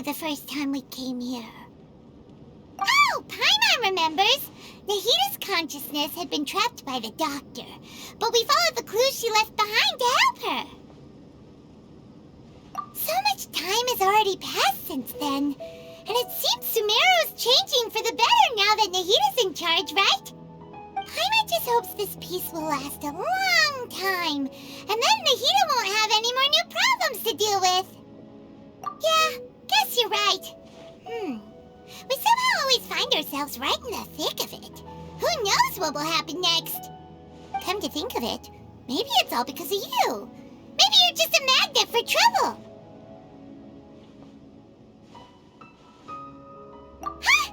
The first time we came here. Oh, Paimon remembers! Nahita's consciousness had been trapped by the doctor, but we followed the clues she left behind to help her. So much time has already passed since then, and it seems Sumeru's changing for the better now that Nahita's in charge, right? Paimon just hopes this peace will last a long time, and then Nahita won't have any more new problems to deal with. Yeah. Guess you're right. We somehow always find ourselves right in the thick of it. Who knows what will happen next? Come to think of it, maybe it's all because of you. Maybe you're just a magnet for trouble. Huh?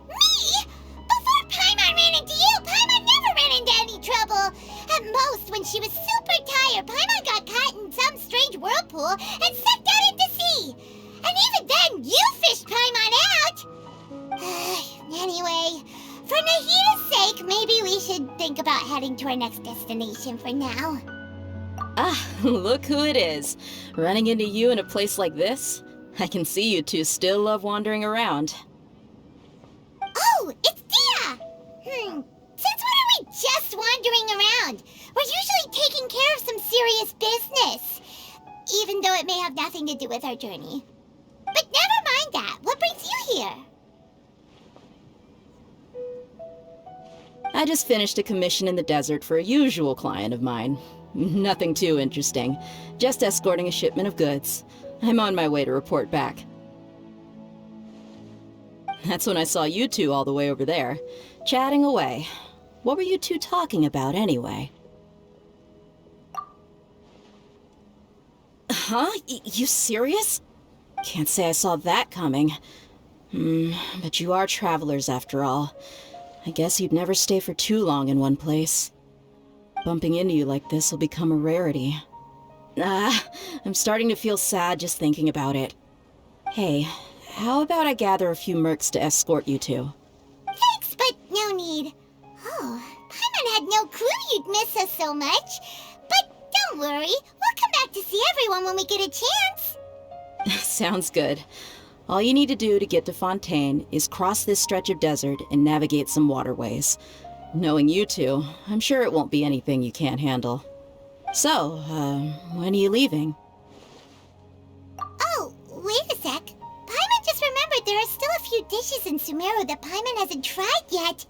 Me? Before Paimon ran into you, Paimon never ran into any trouble. At most, when she was super tired, Paimon got caught in some strange whirlpool and sucked out into sea. And even then, you fished Paimon out! Anyway, for Nahita's sake, maybe we should think about heading to our next destination for now. Ah, look who it is. Running into you in a place like this? I can see you two still love wandering around. Oh, it's Dia! Since when are we just wandering around? We're usually taking care of some serious business. Even though it may have nothing to do with our journey. But never mind that. What brings you here? I just finished a commission in the desert for a usual client of mine. Nothing too interesting. Just escorting a shipment of goods. I'm on my way to report back. That's when I saw you two all the way over there, chatting away. What were you two talking about anyway? Huh? You serious? Can't say I saw that coming. But you are travelers after all. I guess you'd never stay for too long in one place. Bumping into you like this will become a rarity. I'm starting to feel sad just thinking about it. Hey, how about I gather a few mercs to escort you two? Thanks, but no need. Oh, Paimon had no clue you'd miss us so much. But don't worry, we'll come back to see everyone when we get a chance. Sounds good. All you need to do to get to Fontaine is cross this stretch of desert and navigate some waterways. Knowing you two, I'm sure it won't be anything you can't handle. So, when are you leaving? Oh, wait a sec. Paimon just remembered there are still a few dishes in Sumeru that Paimon hasn't tried yet.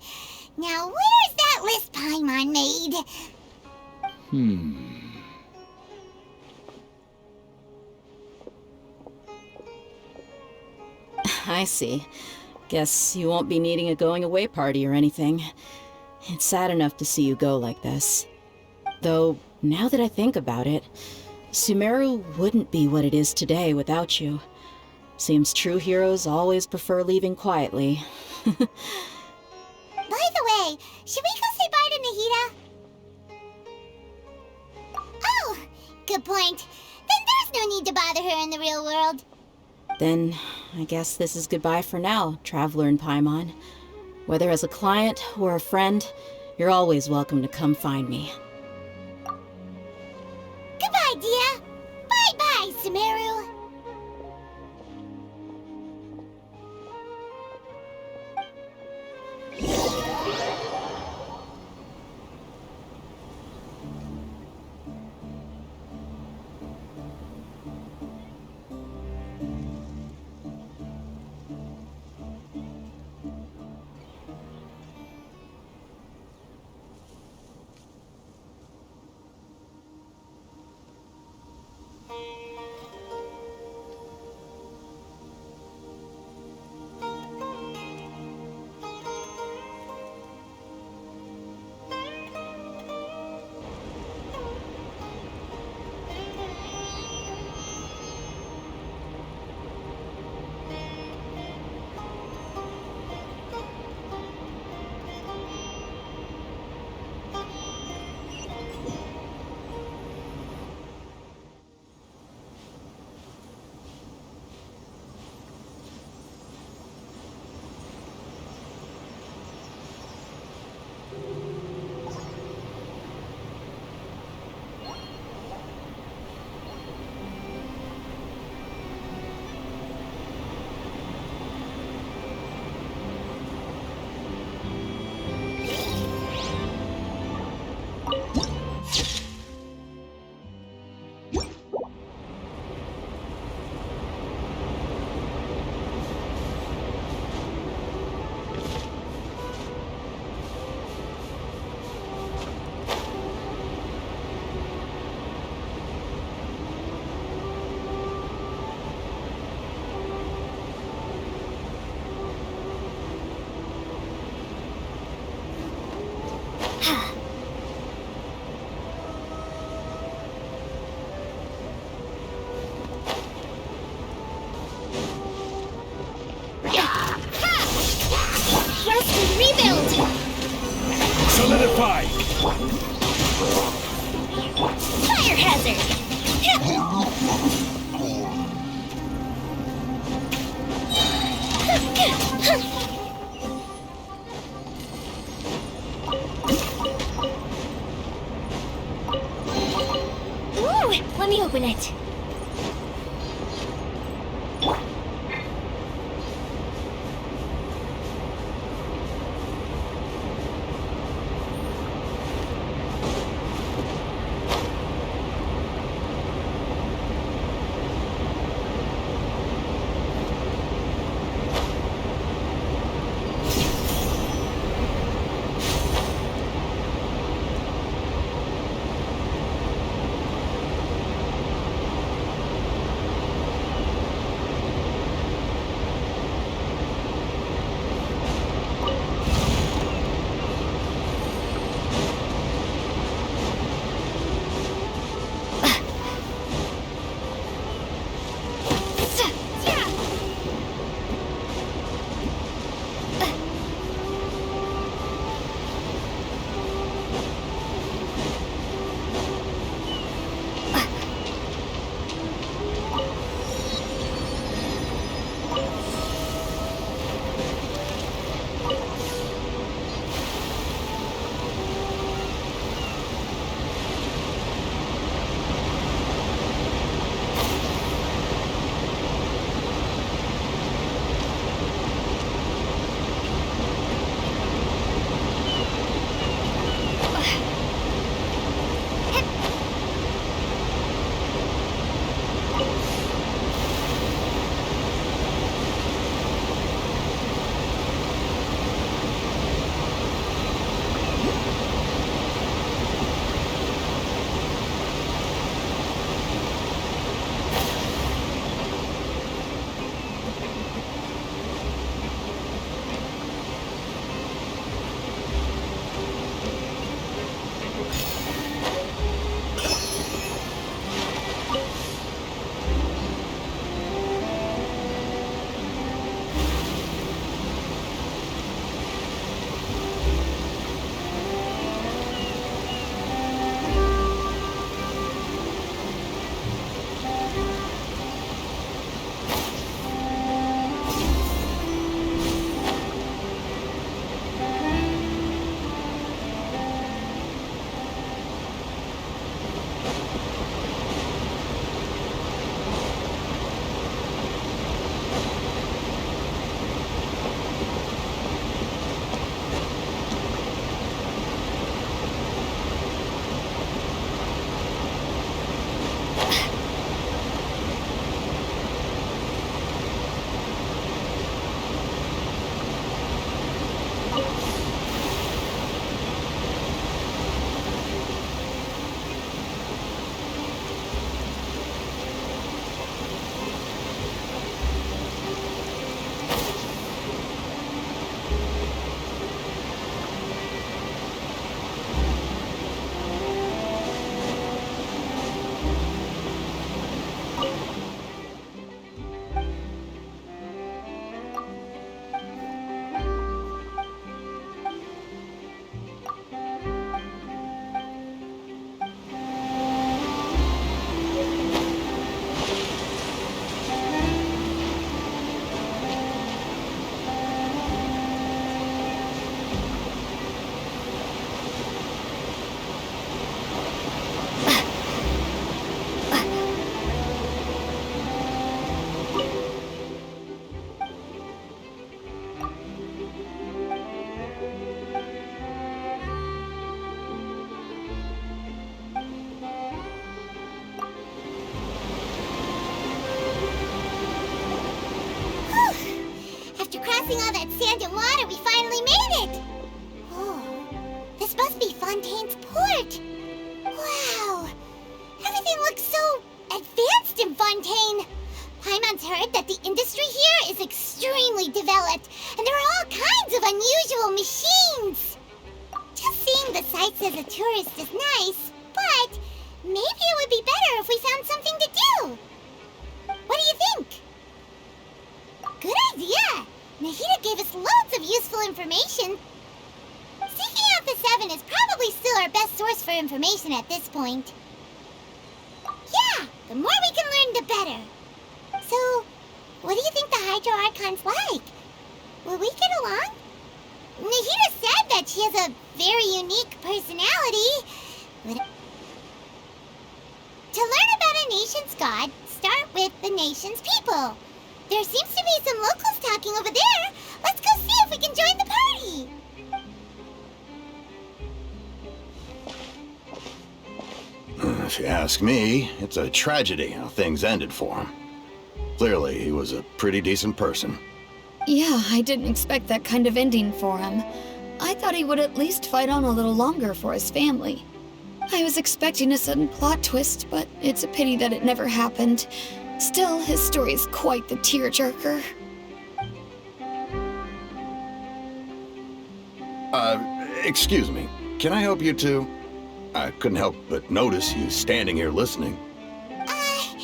Now, where's that list Paimon made? I see. Guess you won't be needing a going-away party or anything. It's sad enough to see you go like this. Though, now that I think about it, Sumeru wouldn't be what it is today without you. Seems true heroes always prefer leaving quietly. By the way, should we go say bye to Nahita? Oh, good point. Then there's no need to bother her in the real world. Then, I guess this is goodbye for now, Traveler in Paimon. Whether as a client or a friend, you're always welcome to come find me. Goodbye, Dia. Bye-bye, Sumeru. Crossing all that sand and water, we finally made it! Oh, this must be Fontaine's port. Wow, everything looks so advanced in Fontaine. Paimon's heard that the industry here is extremely developed, and there are all kinds of unusual machines. Just seeing the sights as a tourist is nice, but maybe it would be better if we found something to do. What do you think? Good idea! Nahida gave us loads of useful information. Seeking out the Seven is probably still our best source for information at this point. Yeah, the more we can learn, the better. So, what do you think the Hydro Archon's like? Will we get along? Nahida said that she has a very unique personality. To learn about a nation's god, start with the nation's people. There seems to be some locals talking over there. Let's go see if we can join the party. If you ask me, it's a tragedy how things ended for him. Clearly, he was a pretty decent person. Yeah, I didn't expect that kind of ending for him. I thought he would at least fight on a little longer for his family. I was expecting a sudden plot twist, but it's a pity that it never happened. Still, his story is quite the tearjerker. Excuse me. Can I help you two? I couldn't help but notice you standing here listening. Hi.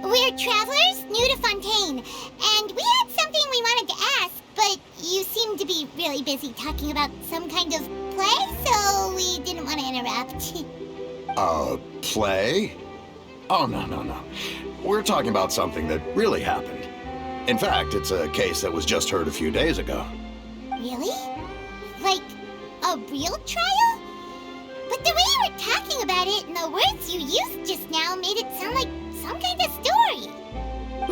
We're travelers new to Fontaine, and we had something we wanted to ask, but you seem to be really busy talking about some kind of play, so we didn't want to interrupt. Play? Oh, no. We're talking about something that really happened. In fact, it's a case that was just heard a few days ago. Really? Like, a real trial? But the way you were talking about it and the words you used just now made it sound like some kind of story.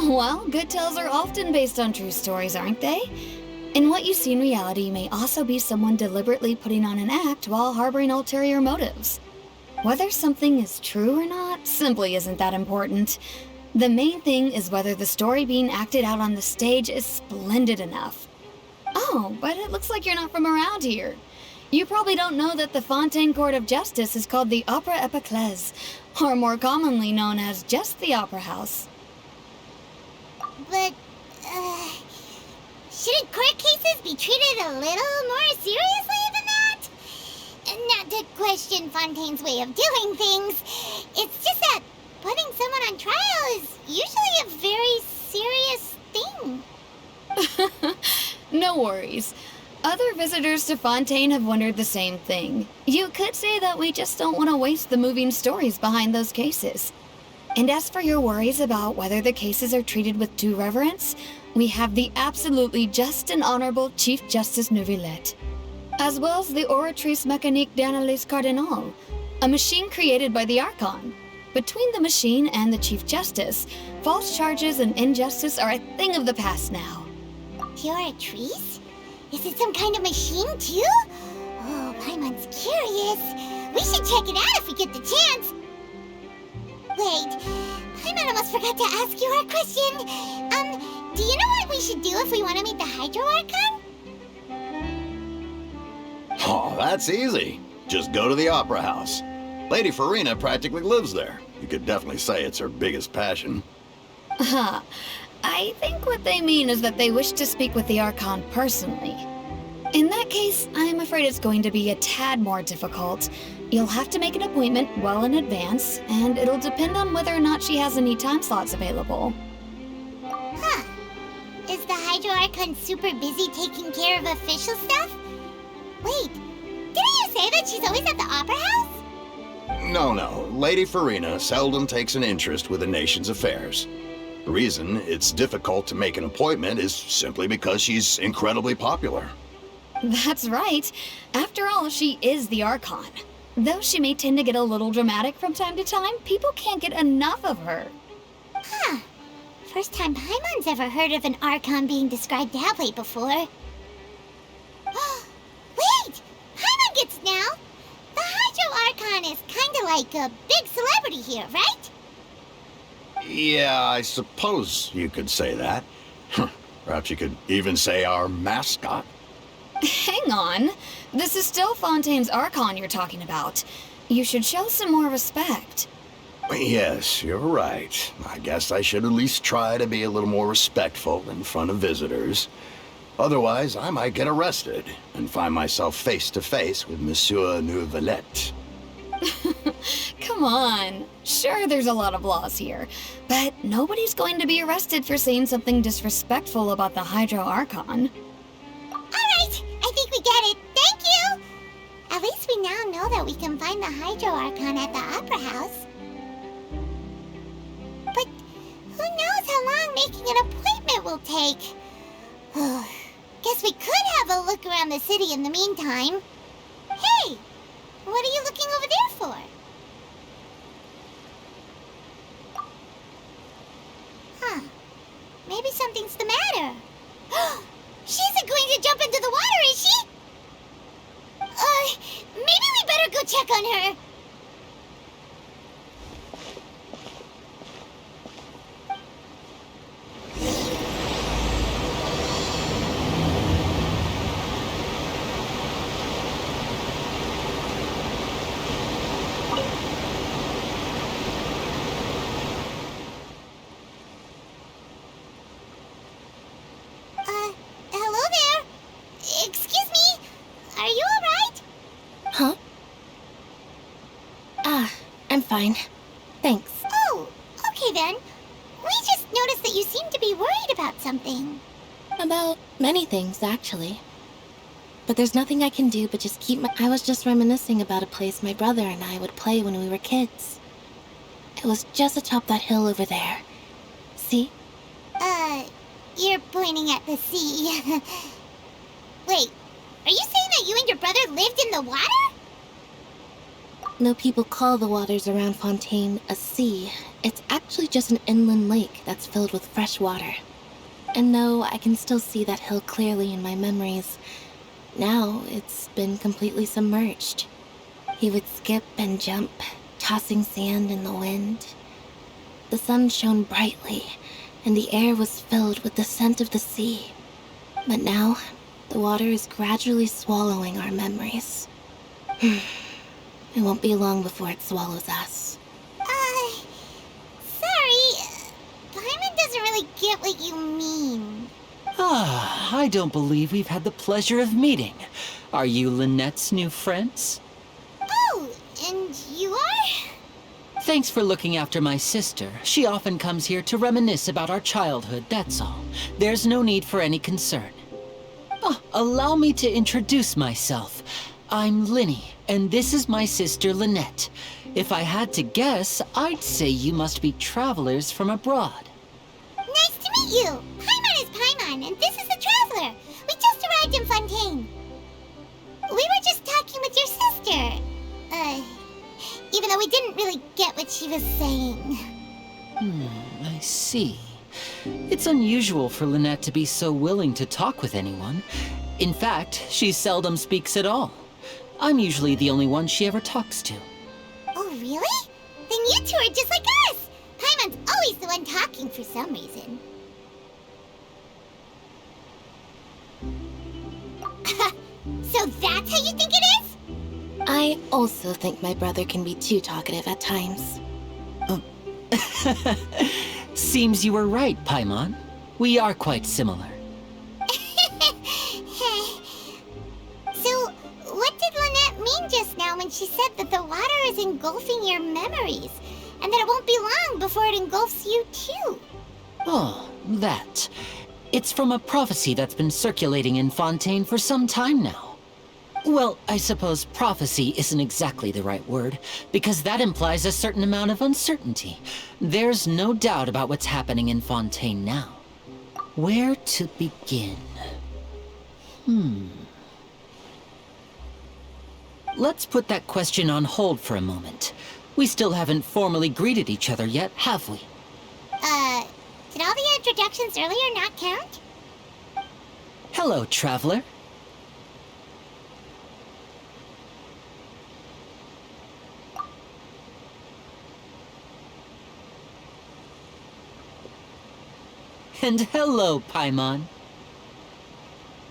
Well, good tales are often based on true stories, aren't they? And what you see in reality may also be someone deliberately putting on an act while harboring ulterior motives. Whether something is true or not simply isn't that important. The main thing is whether the story being acted out on the stage is splendid enough. Oh, but it looks like you're not from around here. You probably don't know that the Fontaine Court of Justice is called the Opera Epiclese, or more commonly known as just the Opera House. But, shouldn't court cases be treated a little more seriously than that? Not to question Fontaine's way of doing things, it's just that putting someone on trial is usually a very serious thing. No worries. Other visitors to Fontaine have wondered the same thing. You could say that we just don't want to waste the moving stories behind those cases. And as for your worries about whether the cases are treated with due reverence, we have the absolutely just and honorable Chief Justice Neuvillette, as well as the Oratrice Mécanique d'Analyse Cardinal, a machine created by the Archon. Between the machine and the Chief Justice, false charges and injustice are a thing of the past now. Oratrice? Is it some kind of machine, too? Oh, Paimon's curious. We should check it out if we get the chance. Wait, Paimon almost forgot to ask you our question. Do you know what we should do if we want to meet the Hydro Archon? Oh, that's easy. Just go to the Opera House. Lady Furina practically lives there. You could definitely say it's her biggest passion. I think what they mean is that they wish to speak with the Archon personally. In that case, I'm afraid it's going to be a tad more difficult. You'll have to make an appointment well in advance, and it'll depend on whether or not she has any time slots available. Huh. Is the Hydro Archon super busy taking care of official stuff? Wait, didn't you say that she's always at the Opera House? No. Lady Furina seldom takes an interest with the nation's affairs. The reason it's difficult to make an appointment is simply because she's incredibly popular. That's right. After all, she is the Archon. Though she may tend to get a little dramatic from time to time, people can't get enough of her. Huh. First time Paimon's ever heard of an Archon being described that way before. Wait! Paimon gets now! The Hydro Archon is kinda like a big celebrity here, right? Yeah, I suppose you could say that. Perhaps you could even say our mascot. Hang on. This is still Fontaine's Archon you're talking about. You should show some more respect. Yes, you're right. I guess I should at least try to be a little more respectful in front of visitors. Otherwise, I might get arrested and find myself face to face with Monsieur Neuvillette. Come on. Sure, there's a lot of laws here, but nobody's going to be arrested for saying something disrespectful about the Hydro Archon. Alright, I think we get it. Thank you! At least we now know that we can find the Hydro Archon at the Opera House. But who knows how long making an appointment will take? Guess we could have a look around the city in the meantime. Hey! What are you looking over there for? Huh. something's the matter. She isn't going to jump into the water, is she? Maybe we better go check on her. Hello there. Excuse me. Are you alright? Huh? I'm fine. Thanks. Oh, okay then. We just noticed that you seem to be worried about something. About many things, actually. But there's nothing I can do but just keep my... I was just reminiscing about a place my brother and I would play when we were kids. It was just atop that hill over there. See? You're pointing at the sea. Wait, are you saying that you and your brother lived in the water? No, people call the waters around Fontaine a sea. It's actually just an inland lake that's filled with fresh water. And no, I can still see that hill clearly in my memories. Now, it's been completely submerged. He would skip and jump, tossing sand in the wind. The sun shone brightly, and the air was filled with the scent of the sea. But now, the water is gradually swallowing our memories. It won't be long before it swallows us. Sorry. Paimon doesn't really get what you mean. I don't believe we've had the pleasure of meeting. Are you Lynette's new friends? Oh, and you are? Thanks for looking after my sister. She often comes here to reminisce about our childhood, that's all. There's no need for any concern. Allow me to introduce myself. I'm Linny, and this is my sister Lynette. If I had to guess, I'd say you must be travelers from abroad. Nice to meet you. Paimon is Paimon, and this is the Traveler. We just arrived in Fontaine. We were just talking with your sister. Even though we didn't really get what she was saying. I see. It's unusual for Lynette to be so willing to talk with anyone. In fact, she seldom speaks at all. I'm usually the only one she ever talks to. Oh, really? Then you two are just like us. Paimon's always the one talking for some reason. So that's how you think it is? I also think my brother can be too talkative at times. Seems you were right, Paimon. We are quite similar. So, what did Lynette mean just now when she said that the water is engulfing your memories, and that it won't be long before it engulfs you too? Oh, that. It's from a prophecy that's been circulating in Fontaine for some time now. Well, I suppose prophecy isn't exactly the right word, because that implies a certain amount of uncertainty. There's no doubt about what's happening in Fontaine now. Where to begin? Let's put that question on hold for a moment. We still haven't formally greeted each other yet, have we? Did all the introductions earlier not count? Hello, Traveler. And hello, Paimon.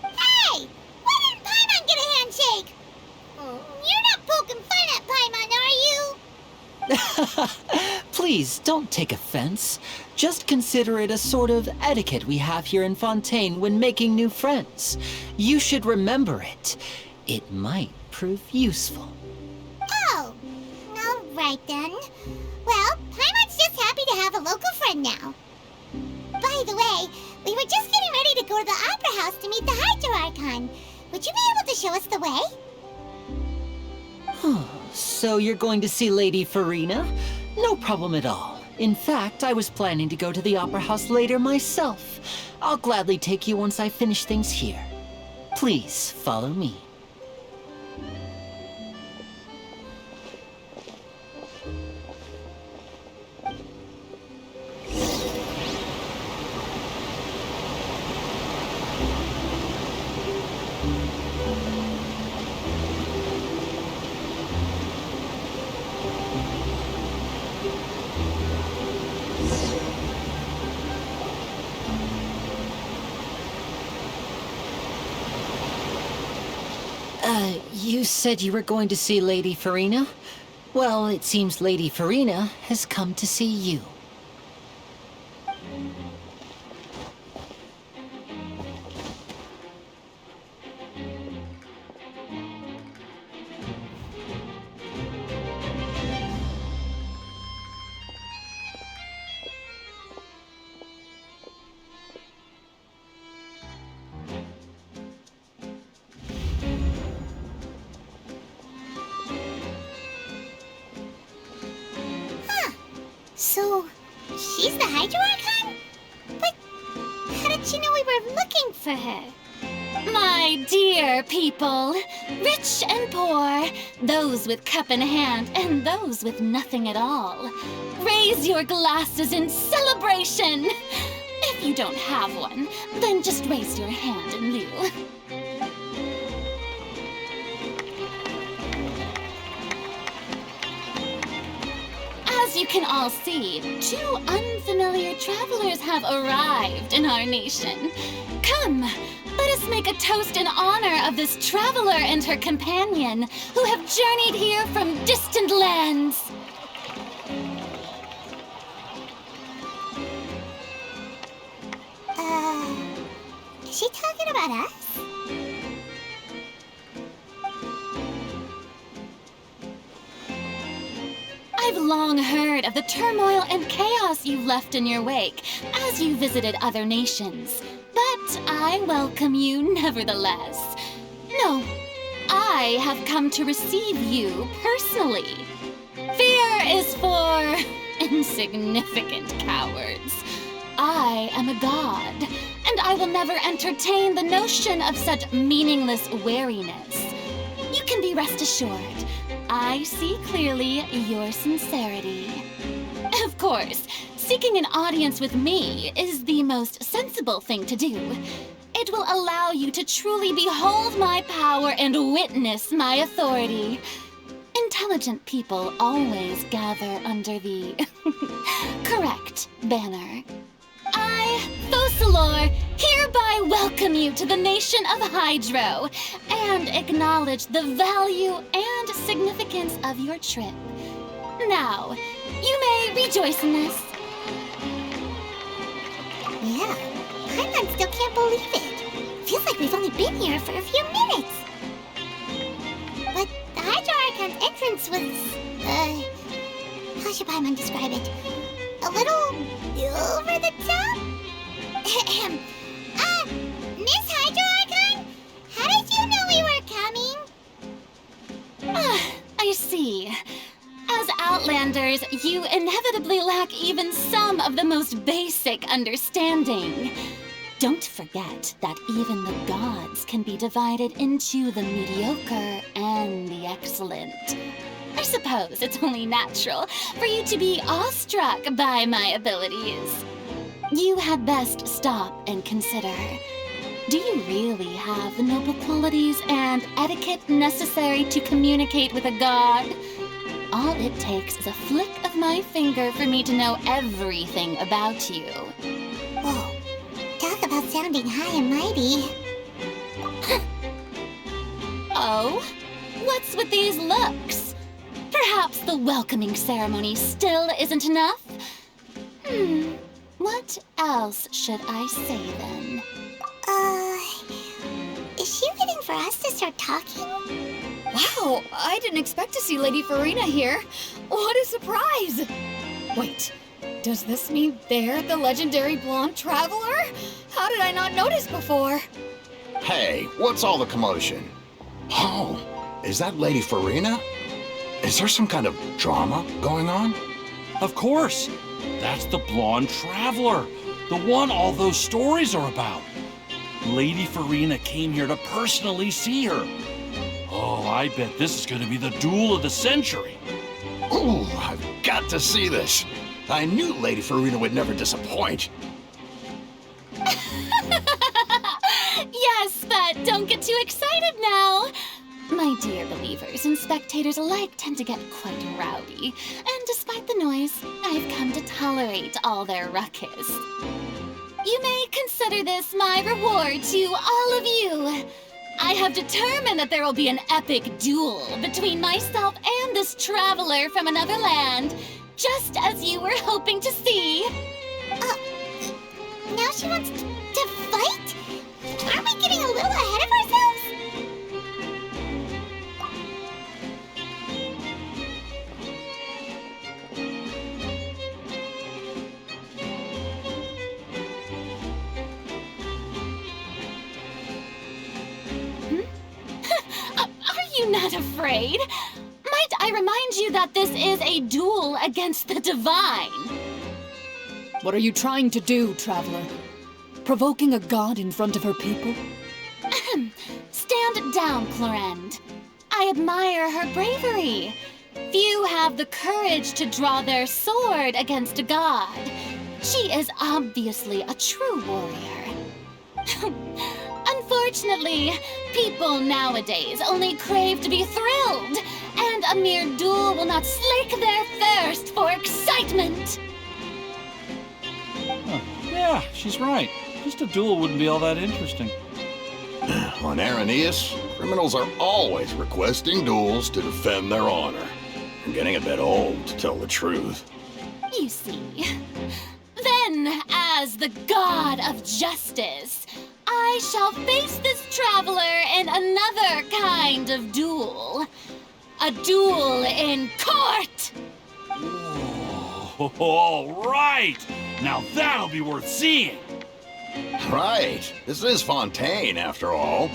Hey! Why didn't Paimon get a handshake? You're not poking fun at Paimon, are you? Please, don't take offense. Just consider it a sort of etiquette we have here in Fontaine when making new friends. You should remember it. It might prove useful. Oh, all right then. Well, Paimon's just happy to have a local friend now. By the way, we were just getting ready to go to the Opera House to meet the Hydro Archon. Would you be able to show us the way? So you're going to see Lady Furina? No problem at all. In fact, I was planning to go to the Opera House later myself. I'll gladly take you once I finish things here. Please, follow me. You said you were going to see Lady Furina? Well, it seems Lady Furina has come to see you. So, she's the Hydro Archon? But how did she know we were looking for her? My dear people, rich and poor, those with cup in hand and those with nothing at all, raise your glasses in celebration! If you don't have one, then just raise your hand in lieu. As you can all see, 2 unfamiliar travelers have arrived in our nation. Come, let us make a toast in honor of this traveler and her companion who have journeyed here from distant lands. Is she talking about us? I've long heard of the turmoil and chaos you left in your wake as you visited other nations, but I welcome you nevertheless. No, I have come to receive you personally. Fear is for insignificant cowards. I am a god, and I will never entertain the notion of such meaningless wariness. You can be rest assured, I see clearly your sincerity. Of course, seeking an audience with me is the most sensible thing to do. It will allow you to truly behold my power and witness my authority. Intelligent people always gather under the correct banner. I, Fosalor, hereby welcome you to the nation of Hydro and acknowledge the value and significance of your trip. Now, you may rejoice in this. Yeah, Paimon still can't believe it. Feels like we've only been here for a few minutes. But the Hydro Archon's entrance was, how should Paimon describe it? A little over the top? Miss Hydro Archon? How did you know we were coming? I see. As Outlanders, you inevitably lack even some of the most basic understanding. Don't forget that even the gods can be divided into the mediocre and the excellent. I suppose it's only natural for you to be awestruck by my abilities. You had best stop and consider. Do you really have the noble qualities and etiquette necessary to communicate with a god? All it takes is a flick of my finger for me to know everything about you. Whoa, talk about sounding high and mighty. Oh? What's with these looks? Perhaps the welcoming ceremony still isn't enough? What else should I say then? Is she waiting for us to start talking? Wow, I didn't expect to see Lady Furina here. What a surprise! Wait, does this mean they're the legendary blonde traveler? How did I not notice before? Hey, what's all the commotion? Oh, is that Lady Furina? Is there some kind of drama going on? Of course. That's the blonde traveler, the one all those stories are about. Lady Furina came here to personally see her. Oh, I bet this is going to be the duel of the century. Ooh, I've got to see this. I knew Lady Furina would never disappoint. Yes, but don't get too excited now. My dear believers and spectators alike tend to get quite rowdy, and despite the noise, I've come to tolerate all their ruckus. You may consider this my reward to all of you. I have determined that there will be an epic duel between myself and this traveler from another land, just as you were hoping to see. Now she wants to fight? Aren't we getting a little ahead of ourselves? Are you not afraid? Might I remind you that this is a duel against the divine? What are you trying to do, traveler? Provoking a god in front of her people? Stand down, Clorend. I admire her bravery. Few have the courage to draw their sword against a god. She is obviously a true warrior. Unfortunately, people nowadays only crave to be thrilled, and a mere duel will not slake their thirst for excitement. Yeah, she's right. Just a duel wouldn't be all that interesting. On Arrhenius, criminals are always requesting duels to defend their honor. I'm getting a bit old, to tell the truth. You see. Then, as the god of justice, I shall face this traveler in another kind of duel. A duel in court! Oh, all right! Now that'll be worth seeing! Right. This is Fontaine, after all.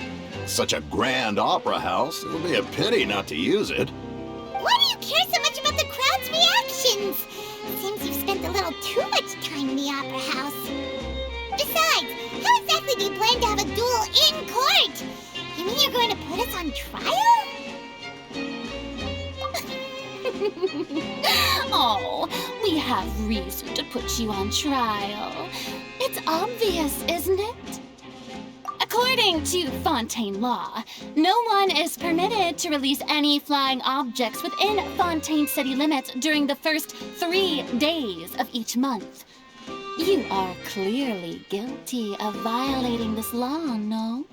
Such a grand opera house, it'll be a pity not to use it. Why do you care so much about the crowd's reactions? Seems you've spent a little too much time in the opera house. Besides, how exactly do you plan to have a duel in court? You mean you're going to put us on trial? Oh, we have reason to put you on trial. It's obvious, isn't it? According to Fontaine law, no one is permitted to release any flying objects within Fontaine city limits during the first 3 days of each month. You are clearly guilty of violating this law, no?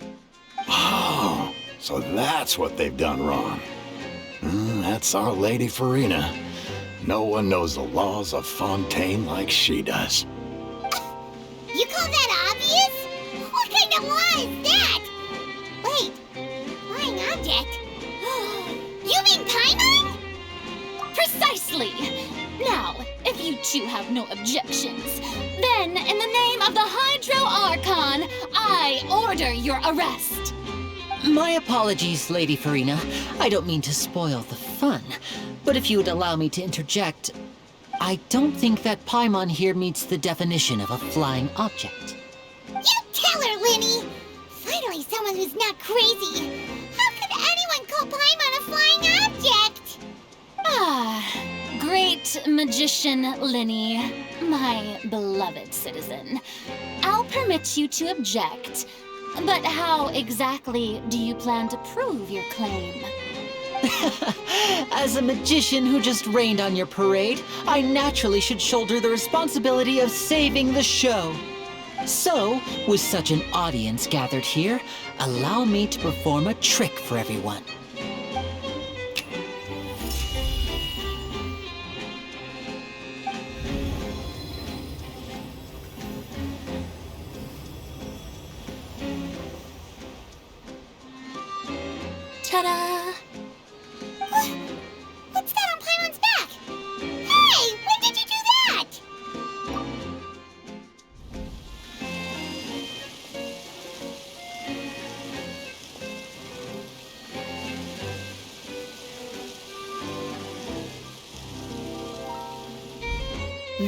Oh, so that's what they've done wrong. That's our Lady Furina. No one knows the laws of Fontaine like she does. You call that obvious? What kind of law is that? Wait, flying object? You mean Paimon? Precisely! Now, if you two have no objections, then in the name of the Hydro Archon, I order your arrest. My apologies, Lady Furina. I don't mean to spoil the fun, but if you would allow me to interject, I don't think that Paimon here meets the definition of a flying object. You tell her, Linny! Finally someone who's not crazy. How could anyone call Paimon a flying object? Great magician Linny, my beloved citizen. I'll permit you to object, but how exactly do you plan to prove your claim? As a magician who just rained on your parade, I naturally should shoulder the responsibility of saving the show. So, with such an audience gathered here, allow me to perform a trick for everyone. Ta-da! What's that on Paimon's back? Hey, when did you do that?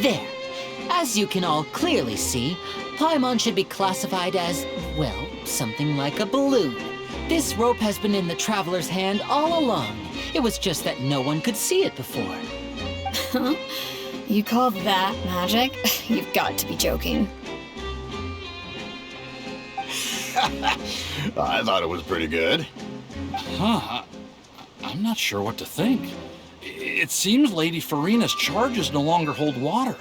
There. As you can all clearly see, Paimon should be classified as, well, something like a balloon. This rope has been in the traveler's hand all along. It was just that no one could see it before. Huh? You call that magic? You've got to be joking. I thought it was pretty good. I'm not sure what to think. It seems Lady Furina's charges no longer hold water.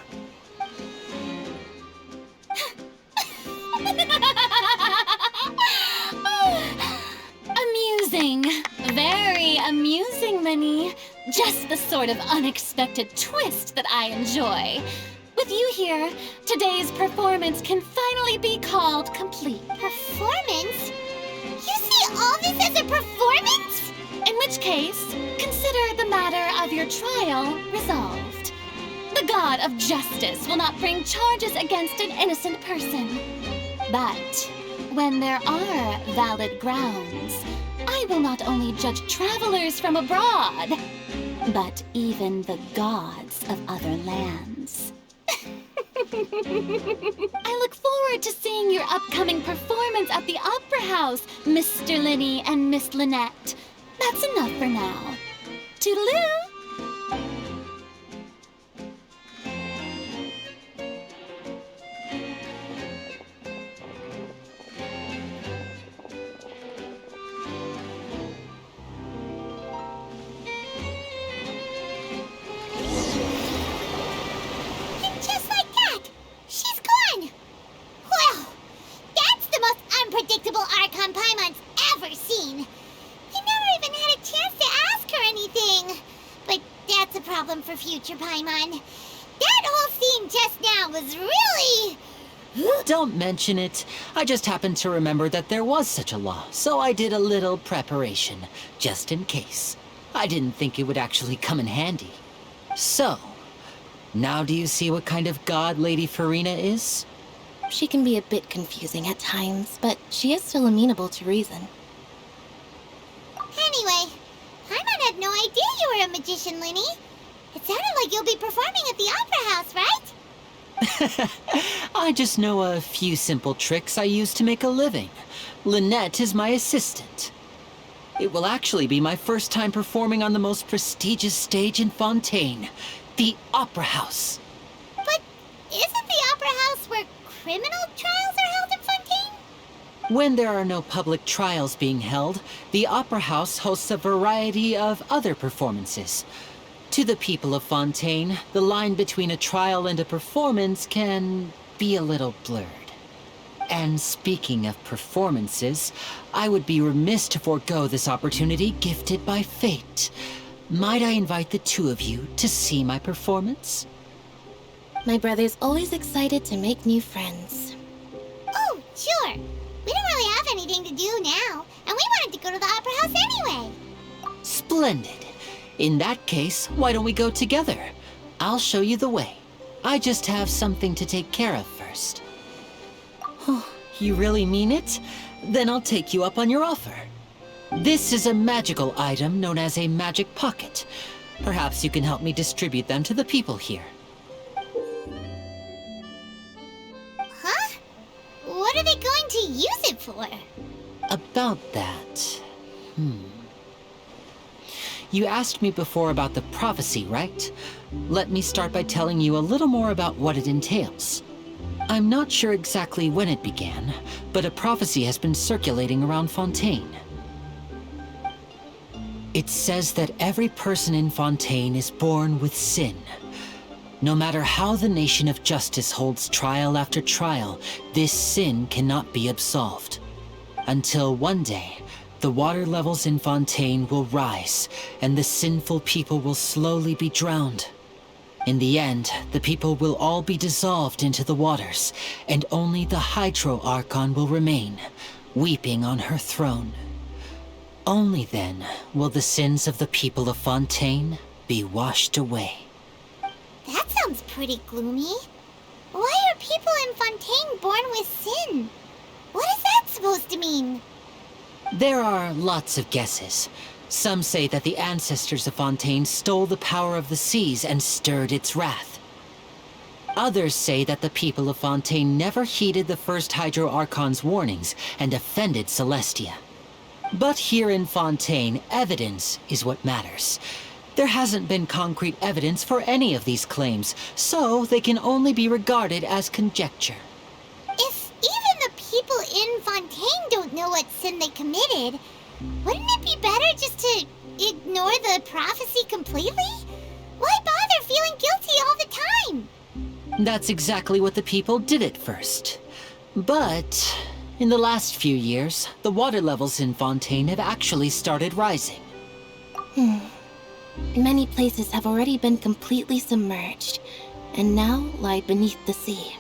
just the sort of unexpected twist that I enjoy. With you here, today's performance can finally be called complete. Performance? You see all this as a performance? In which case, consider the matter of your trial resolved. The god of justice will not bring charges against an innocent person. But when there are valid grounds, I will not only judge travelers from abroad, but even the gods of other lands. I look forward to seeing your upcoming performance at the Opera House, Mr. Linny and Miss Lynette. That's enough for now. Toodaloo! Unpredictable Archon Paimon's ever seen. You never even had a chance to ask her anything. But that's a problem for future Paimon. That whole scene just now was really... Don't mention it. I just happened to remember that there was such a law, so I did a little preparation, just in case. I didn't think it would actually come in handy. So, now do you see what kind of god Lady Furina is? She can be a bit confusing at times, but she is still amenable to reason. Anyway, Paimon had no idea you were a magician, Linny. It sounded like you'll be performing at the Opera House, right? I just know a few simple tricks I use to make a living. Lynette is my assistant. It will actually be my first time performing on the most prestigious stage in Fontaine, the Opera House. But isn't the Opera House where criminal trials are held in Fontaine? When there are no public trials being held, the Opera House hosts a variety of other performances. To the people of Fontaine, the line between a trial and a performance can be a little blurred. And speaking of performances, I would be remiss to forego this opportunity gifted by fate. Might I invite the two of you to see my performance? My brother's always excited to make new friends. Oh, sure. We don't really have anything to do now, and we wanted to go to the Opera House anyway. Splendid. In that case, why don't we go together? I'll show you the way. I just have something to take care of first. Oh, you really mean it? Then I'll take you up on your offer. This is a magical item known as a magic pocket. Perhaps you can help me distribute them to the people here. Huh? What are they going to use it for? About that... You asked me before about the prophecy, right? Let me start by telling you a little more about what it entails. I'm not sure exactly when it began, but a prophecy has been circulating around Fontaine. It says that every person in Fontaine is born with sin. No matter how the nation of justice holds trial after trial, this sin cannot be absolved. Until one day, the water levels in Fontaine will rise, and the sinful people will slowly be drowned. In the end, the people will all be dissolved into the waters, and only the Hydro Archon will remain, weeping on her throne. Only then will the sins of the people of Fontaine be washed away. That sounds pretty gloomy. Why are people in Fontaine born with sin? What is that supposed to mean? There are lots of guesses. Some say that the ancestors of Fontaine stole the power of the seas and stirred its wrath. Others say that the people of Fontaine never heeded the first Hydro Archon's warnings and offended Celestia. But here in Fontaine, evidence is what matters. There hasn't been concrete evidence for any of these claims, so they can only be regarded as conjecture. If even the people in Fontaine don't know what sin they committed, wouldn't it be better just to ignore the prophecy completely? Why bother feeling guilty all the time? That's exactly what the people did at first. But in the last few years, the water levels in Fontaine have actually started rising. Many places have already been completely submerged, and now lie beneath the sea.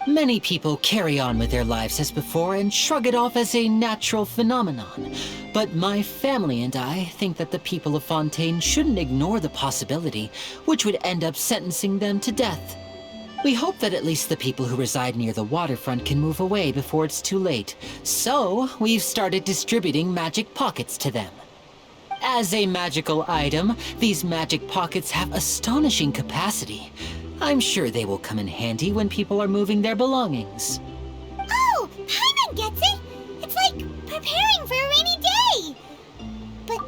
Many people carry on with their lives as before and shrug it off as a natural phenomenon. But my family and I think that the people of Fontaine shouldn't ignore the possibility, which would end up sentencing them to death. We hope that at least the people who reside near the waterfront can move away before it's too late. So, we've started distributing magic pockets to them. As a magical item, these magic pockets have astonishing capacity. I'm sure they will come in handy when people are moving their belongings. Oh, Paimon gets it! It's like preparing for a rainy day! But...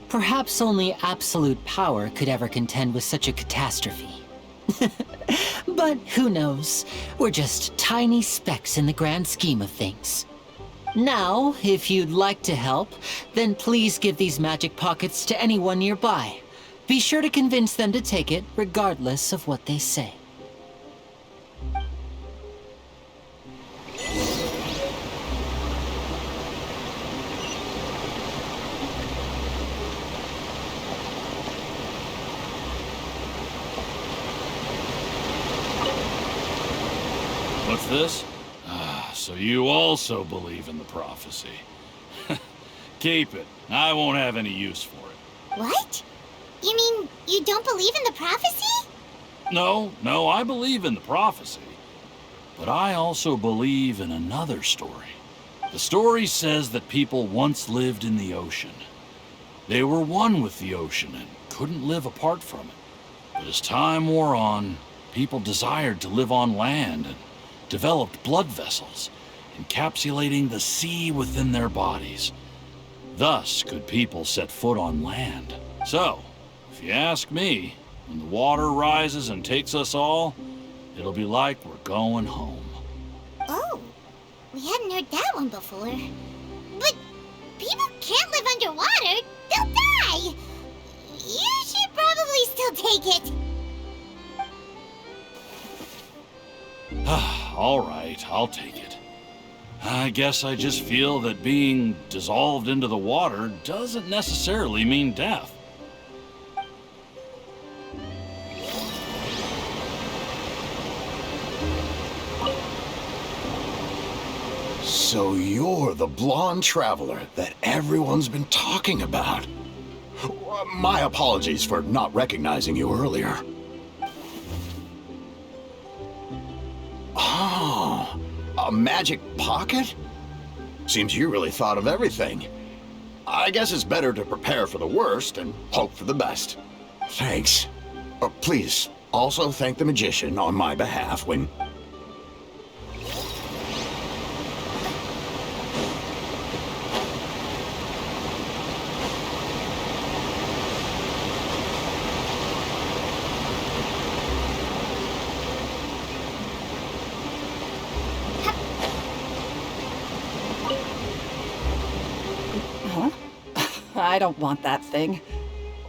Perhaps only absolute power could ever contend with such a catastrophe. But who knows? We're just tiny specks in the grand scheme of things. Now, if you'd like to help, then please give these magic pockets to anyone nearby. Be sure to convince them to take it, regardless of what they say. What's this? So you also believe in the prophecy. Keep it. I won't have any use for it. what? You mean you don't believe in the prophecy? No, I believe in the prophecy. But I also believe in another story. The story says that people once lived in the ocean. They were one with the ocean and couldn't live apart from it. But as time wore on, people desired to live on land and developed blood vessels, encapsulating the sea within their bodies. Thus could people set foot on land. So, if you ask me, when the water rises and takes us all, it'll be like we're going home. Oh, we hadn't heard that one before. But people can't live underwater. They'll die. You should probably still take it. All right, I'll take it. I guess I just feel that being dissolved into the water doesn't necessarily mean death. So you're the blonde traveler that everyone's been talking about. My apologies for not recognizing you earlier. Oh, a magic pocket? Seems you really thought of everything. I guess it's better to prepare for the worst and hope for the best. Thanks. Please, also thank the magician on my behalf when... I don't want that thing.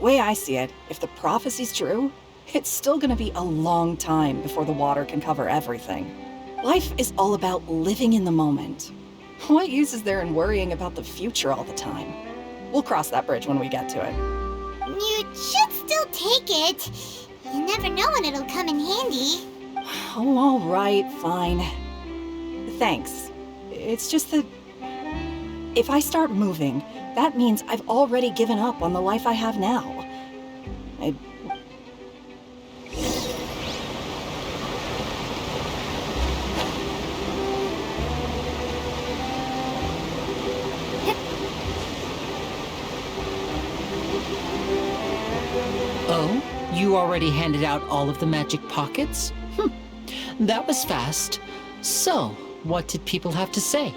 Way I see it, if the prophecy's true, it's still gonna be a long time before the water can cover everything. Life is all about living in the moment. What use is there in worrying about the future all the time? We'll cross that bridge when we get to it. You should still take it. You never know when it'll come in handy. Oh, all right, fine. Thanks. It's just that if I start moving, that means I've already given up on the life I have now. Oh? You already handed out all of the magic pockets? That was fast. So, what did people have to say?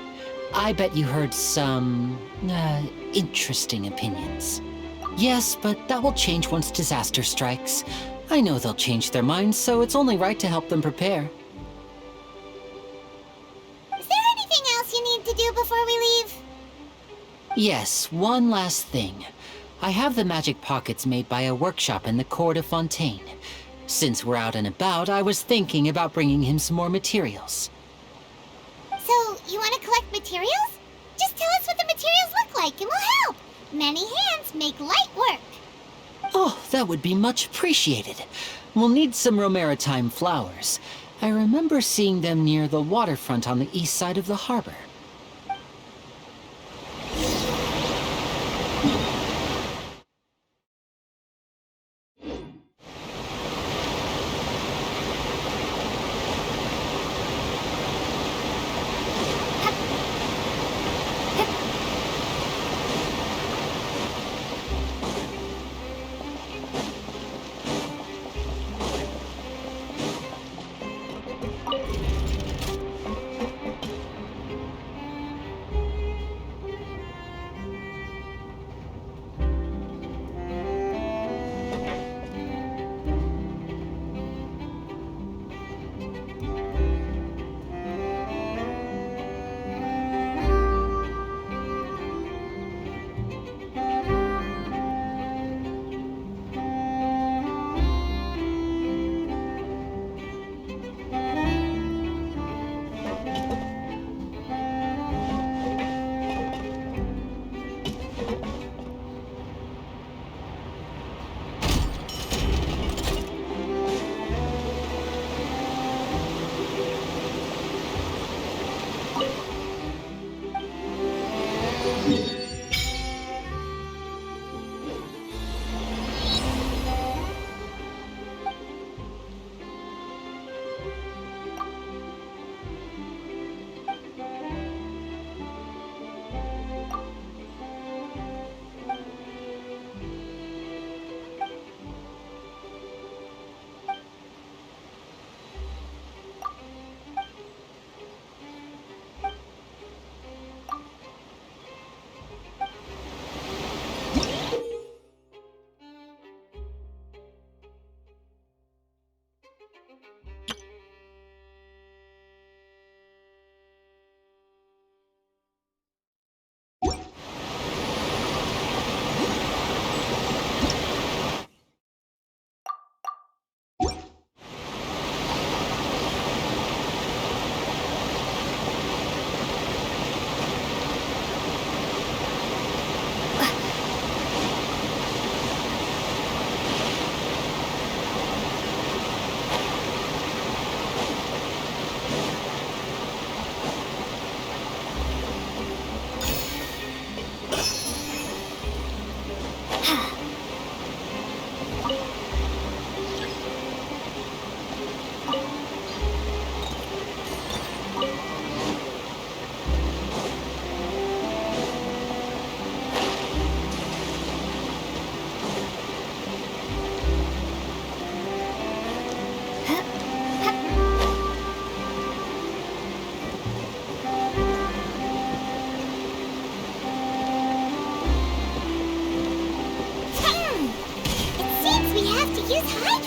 I bet you heard some... interesting opinions. Yes, but that will change once disaster strikes. I know they'll change their minds, so it's only right to help them prepare. Is there anything else you need to do before we leave? Yes, one last thing. I have the magic pockets made by a workshop in the court of Fontaine. Since we're out and about, I was thinking about bringing him some more materials. So, you want to collect materials? Just tell us what the materials look like and we'll help. Many hands make light work. Oh, that would be much appreciated. We'll need some romaritime flowers. I remember seeing them near the waterfront on the east side of the harbor.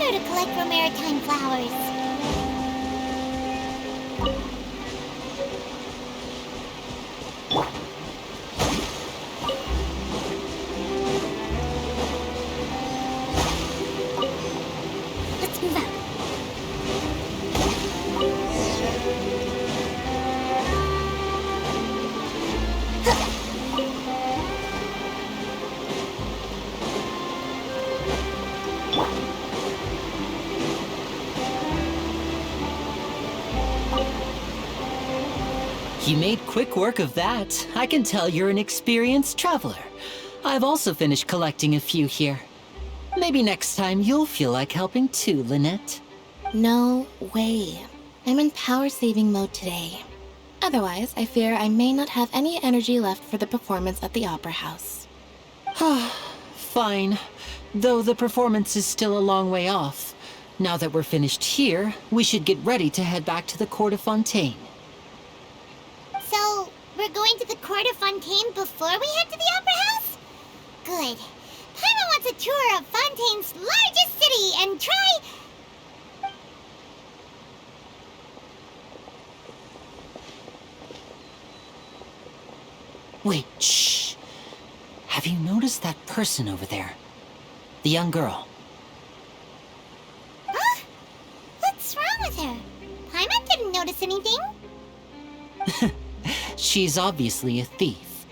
To collect romaritime flowers. Let's move up. You made quick work of that. I can tell you're an experienced traveler. I've also finished collecting a few here. Maybe next time you'll feel like helping too, Lynette. No way. I'm in power-saving mode today. Otherwise, I fear I may not have any energy left for the performance at the Opera House. Fine. Though the performance is still a long way off. Now that we're finished here, we should get ready to head back to the Court of Fontaine. So, we're going to the Court of Fontaine before we head to the Opera House? Good. Paimon wants a tour of Fontaine's largest city and try... Wait, shh. Have you noticed that person over there? The young girl. Huh? What's wrong with her? Paimon didn't notice anything. She's obviously a thief.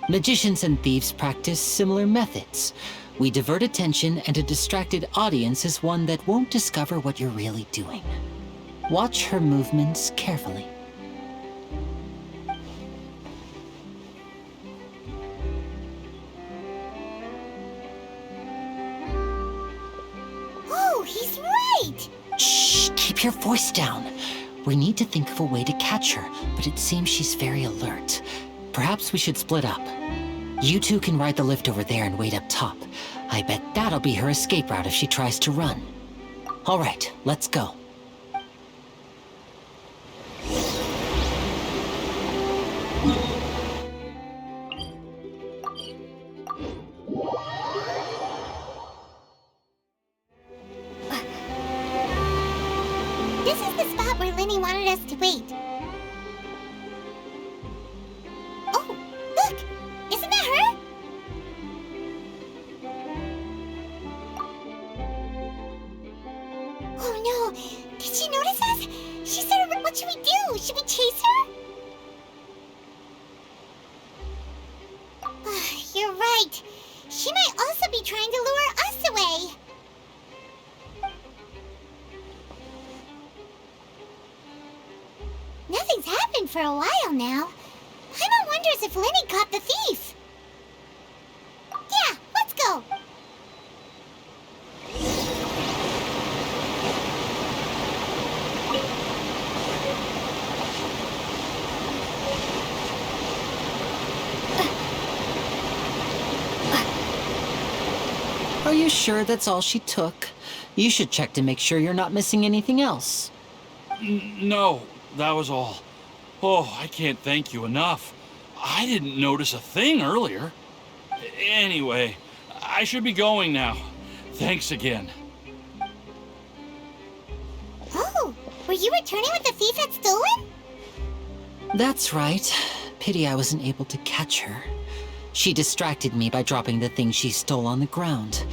Magicians and thieves practice similar methods. We divert attention, and a distracted audience is one that won't discover what you're really doing. Watch her movements carefully. Oh, he's right! Shh! Keep your voice down. We need to think of a way to catch her, but it seems she's very alert. Perhaps we should split up. You two can ride the lift over there and wait up top. I bet that'll be her escape route if she tries to run. All right, let's go. This is the spot where Lenny wanted us to wait. Oh, look! Isn't that her? Oh no! Did she notice us? She said, what should we do? Should we chase her? You're right. She might also be trying to lure us away. Nothing's happened for a while now. Paimon wonders if Lenny caught the thief. Yeah, let's go. Are you sure that's all she took? You should check to make sure you're not missing anything else. No, that was all. Oh, I can't thank you enough. I didn't notice a thing earlier. Anyway, I should be going now. Thanks again. Oh, were you returning what the thief had stolen? That's right. Pity I wasn't able to catch her. She distracted me by dropping the thing she stole on the ground.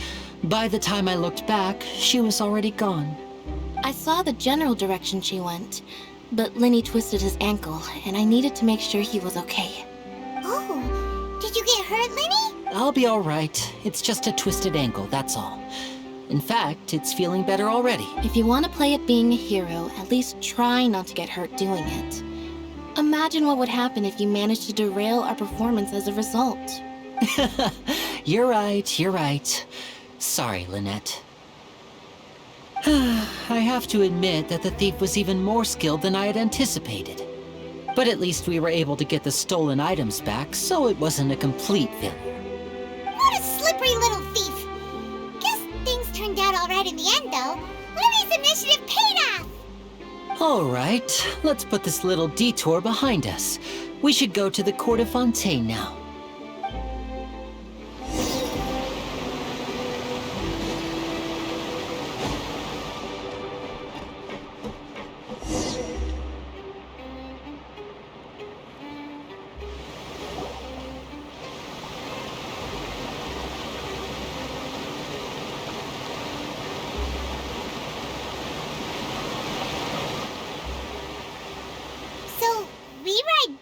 By the time I looked back, she was already gone. I saw the general direction she went, but Lenny twisted his ankle, and I needed to make sure he was okay. Oh, did you get hurt, Lenny? I'll be all right. It's just a twisted ankle, that's all. In fact, it's feeling better already. If you want to play at being a hero, at least try not to get hurt doing it. Imagine what would happen if you managed to derail our performance as a result. You're right, you're right. Sorry, Lynette. I have to admit that the thief was even more skilled than I had anticipated. But at least we were able to get the stolen items back, so it wasn't a complete failure. What a slippery little thief. Guess things turned out all right in the end, though. Lenny's initiative paid off. All right, let's put this little detour behind us. We should go to the Court of Fontaine now.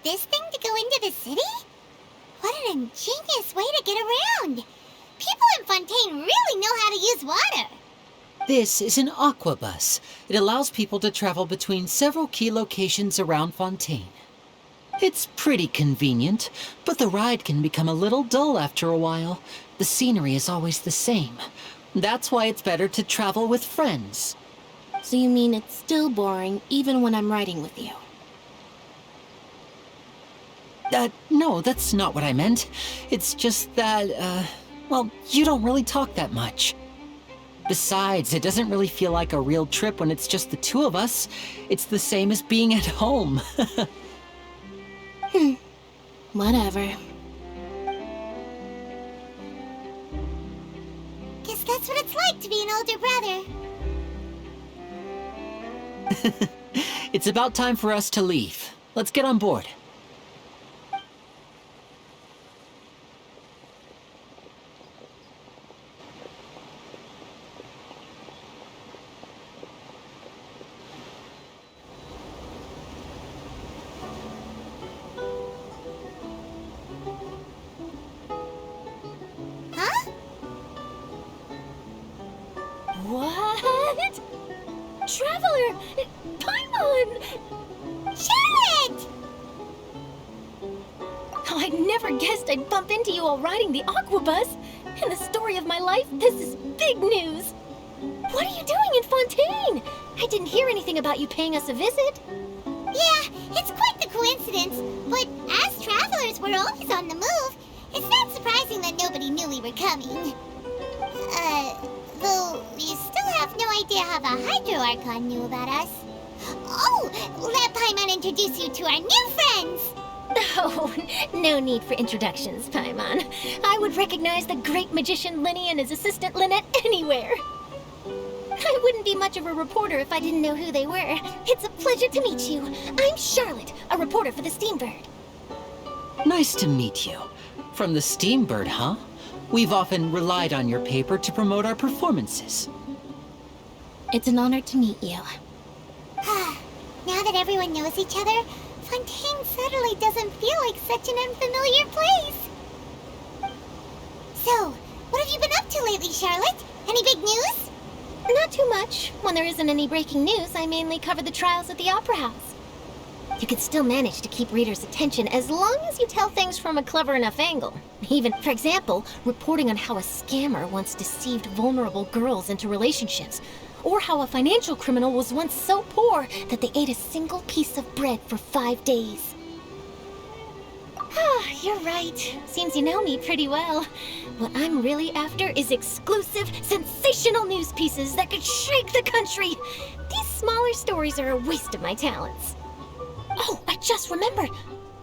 This thing to go into the city? What an ingenious way to get around! People in Fontaine really know how to use water! This is an aquabus. It allows people to travel between several key locations around Fontaine. It's pretty convenient, but the ride can become a little dull after a while. The scenery is always the same. That's why it's better to travel with friends. So you mean it's still boring even when I'm riding with you? No, that's not what I meant. It's just that, well, you don't really talk that much. Besides, it doesn't really feel like a real trip when it's just the two of us. It's the same as being at home. Whatever. Guess that's what it's like to be an older brother. It's about time for us to leave. Let's get on board. Traveler! Paimon! Charlotte! Oh, I never guessed I'd bump into you while riding the Aquabus. In the story of my life, this is big news. What are you doing in Fontaine? I didn't hear anything about you paying us a visit. Yeah, it's quite the coincidence, but as travelers, we're always on the move. It's not surprising that nobody knew we were coming. Though we still have no idea how the Hydro Archon knew about us. Oh, let Paimon introduce you to our new friends! Oh, no need for introductions, Paimon. I would recognize the great magician Linny and his assistant Lynette anywhere. I wouldn't be much of a reporter if I didn't know who they were. It's a pleasure to meet you. I'm Charlotte, a reporter for the Steambird. Nice to meet you. From the Steambird, huh? We've often relied on your paper to promote our performances. It's an honor to meet you. Now that everyone knows each other, Fontaine suddenly doesn't feel like such an unfamiliar place. So, what have you been up to lately, Charlotte? Any big news? Not too much. When there isn't any breaking news, I mainly cover the trials at the Opera House. You can still manage to keep readers' attention as long as you tell things from a clever enough angle. Even, for example, reporting on how a scammer once deceived vulnerable girls into relationships, or how a financial criminal was once so poor that they ate a single piece of bread for 5 days. Ah, you're right. Seems you know me pretty well. What I'm really after is exclusive, sensational news pieces that could shake the country. These smaller stories are a waste of my talents. Oh, I just remembered.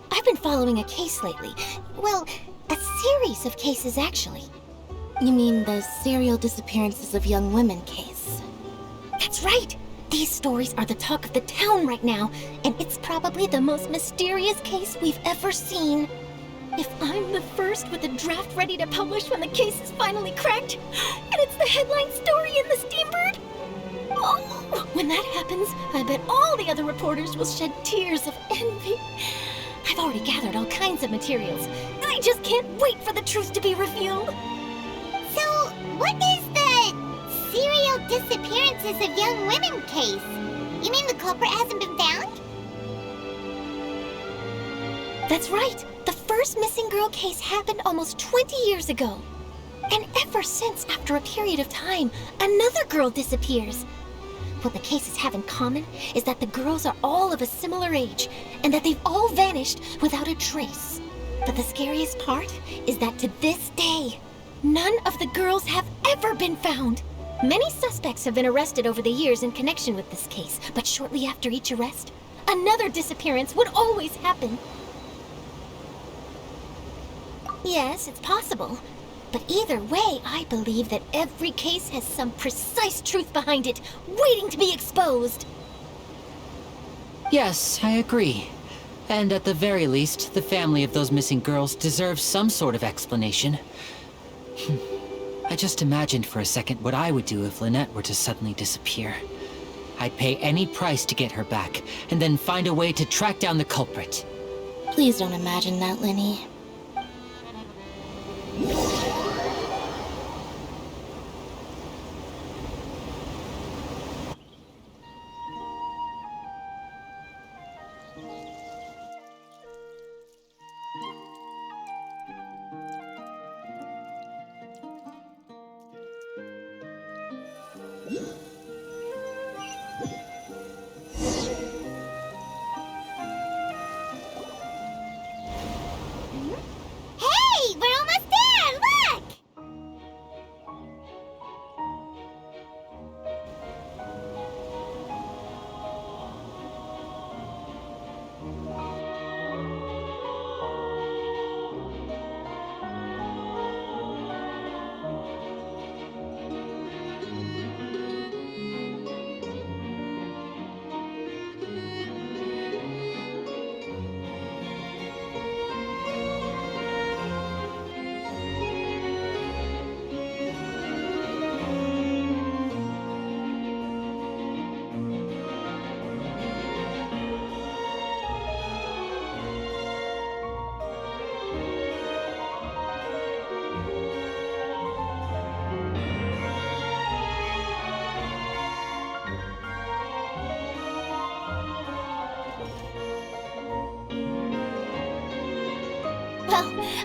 I've been following a case lately. Well, a series of cases, actually. You mean the serial disappearances of young women case? That's right! These stories are the talk of the town right now, and it's probably the most mysterious case we've ever seen. If I'm the first with a draft ready to publish when the case is finally cracked, and it's the headline story in the Steambird, oh, when that happens, I bet all the other reporters will shed tears of envy. I've already gathered all kinds of materials. I just can't wait for the truth to be revealed. So, what is the serial disappearances of young women case? You mean the culprit hasn't been found? That's right. The first missing girl case happened almost 20 years ago. And ever since, after a period of time, another girl disappears. What the cases have in common is that the girls are all of a similar age, and that they've all vanished without a trace. But the scariest part is that to this day, none of the girls have ever been found. Many suspects have been arrested over the years in connection with this case, but shortly after each arrest, another disappearance would always happen. Yes, it's possible. But either way, I believe that every case has some precise truth behind it, waiting to be exposed. Yes, I agree. And at the very least, the family of those missing girls deserves some sort of explanation. I just imagined for a second what I would do if Lynette were to suddenly disappear. I'd pay any price to get her back, and then find a way to track down the culprit. Please don't imagine that, Linny.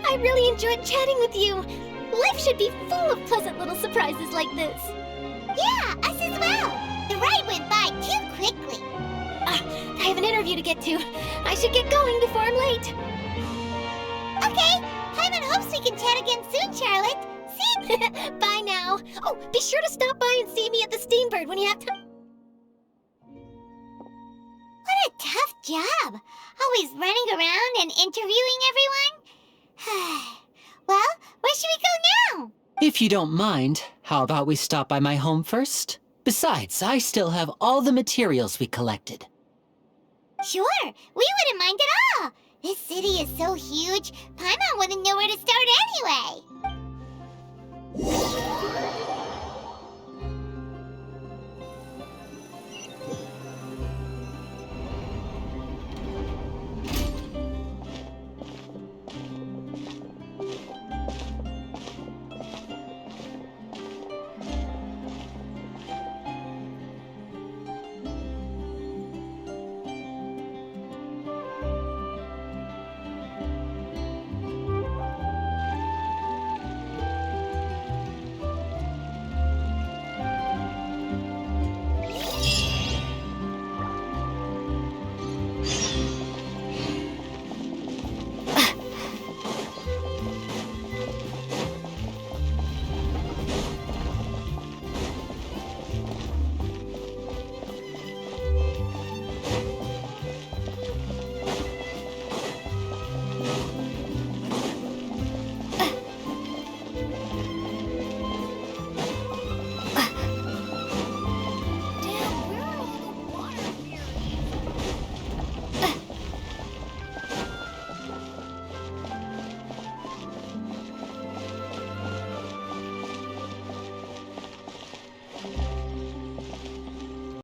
I really enjoyed chatting with you. Life should be full of pleasant little surprises like this. Yeah, us as well. The ride went by too quickly. I have an interview to get to. I should get going before I'm late. Okay, Paimon hopes we can chat again soon, Charlotte. See? Bye now. Oh, be sure to stop by and see me at the Steambird when you have time. What a tough job. Always running around and interviewing everyone. Well, where should we go now? If you don't mind, how about we stop by my home first? Besides, I still have all the materials we collected. Sure, we wouldn't mind at all. This city is so huge, Paimon wouldn't know where to start anyway.